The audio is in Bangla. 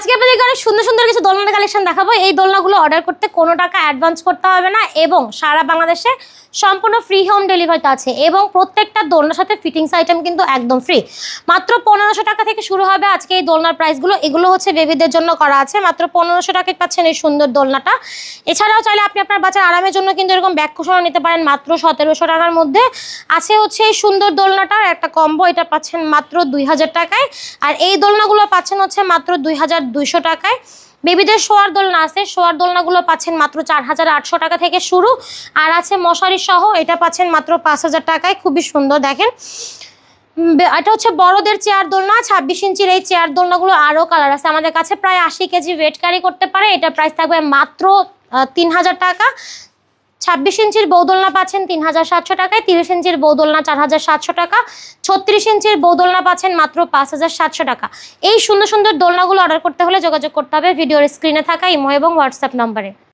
আজকে আপনাদেরকে অনেক সুন্দর সুন্দর কিছু দোলনার কালেকশন দেখাবো। এই দোলনাগুলো অর্ডার করতে কোনো টাকা অ্যাডভান্স করতে হবে না এবং সারা বাংলাদেশে সম্পূর্ণ ফ্রি হোম ডেলিভারিতে আছে এবং প্রত্যেকটা দোলনার সাথে ফিটিংস আইটেম কিন্তু একদম ফ্রি। মাত্র 1500 টাকা থেকে শুরু হবে আজকে এই দোলনার প্রাইসগুলো। এগুলো হচ্ছে বেবিদের জন্য করা আছে। মাত্র 1500 টাকায় পাচ্ছেন এই সুন্দর দোলনাটা। এছাড়াও চাইলে আপনি আপনার বাচ্চার আরামের জন্য কিন্তু এরকম ব্যাক কুশনও নিতে পারেন মাত্র 1700 টাকার মধ্যে। আছে হচ্ছে এই সুন্দর দোলনাটার একটা কম্বো, এটা পাচ্ছেন মাত্র 2000 টাকায়। আর এই দোলনাগুলো পাচ্ছেন হচ্ছে মাত্র 2200 টাকায়। বেবিদের শোয়ার দোলনা আছে, শোয়ার দোলনাগুলো পাচ্ছেন মাত্র 4800 টাকা থেকে শুরু। আর আছে মশারি সহ, এটা পাচ্ছেন মাত্র 5000 টাকায়। খুবই সুন্দর দেখেন। এটা হচ্ছে বড়দের চেয়ার দোলনা, 26 ইঞ্চির এই চেয়ার দোলনাগুলো আরও কালার আছে আমাদের কাছে। প্রায় 80 কেজি ওয়েট ক্যারি করতে পারে। এটা প্রাইস থাকবে মাত্র 3000 টাকা। 26 ইঞ্চির বৌদোলনা পাচ্ছেন 3700 টাকায়, 30 ইঞ্চির বৌদোলনা 4700 টাকা, 36 ইঞ্চির বৌদোলনা পাচ্ছেন মাত্র 5700 টাকা। এই সুন্দর সুন্দর দোলনাগুলো অর্ডার করতে হলে যোগাযোগ করতে হবে ভিডিওর স্ক্রিনে থাকা ইমো এবং হোয়াটসঅ্যাপ নম্বরে।